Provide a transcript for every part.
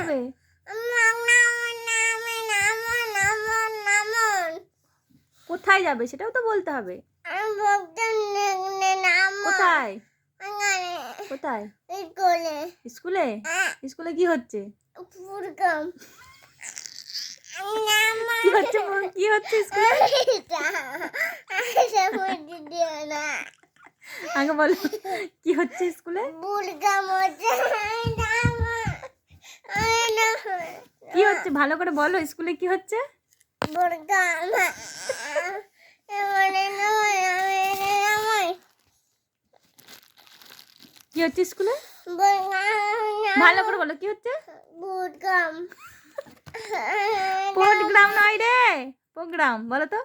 হবে? কোথায় যাবে সেটাও তো বলতে হবে। কোথায়? কোথায়? স্কুলে। স্কুলে কি হচ্ছে? কি হচ্ছে? কি হচ্ছে স্কুলে? আগে বলো কি হচ্ছে স্কুলে? কি হচ্ছে ভালো করে বলো, স্কুলে কি হচ্ছে? কি হচ্ছে স্কুলে? ভালো করে বলো কি হচ্ছে? পোটগ্রাম নয় রে, প্রোগ্রাম বলো তো।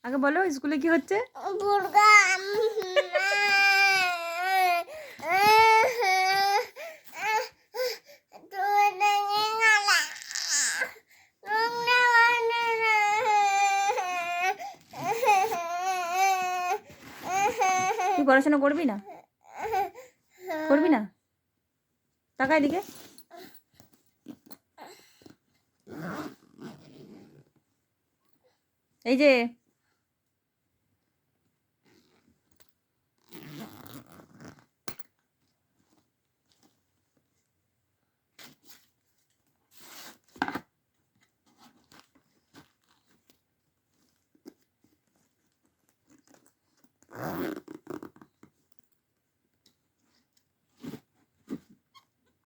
আগে বলো স্কুলে কি হচ্ছে? তুই পড়াশোনা করবি না? করবি না? তাকাই দিকে। এই যে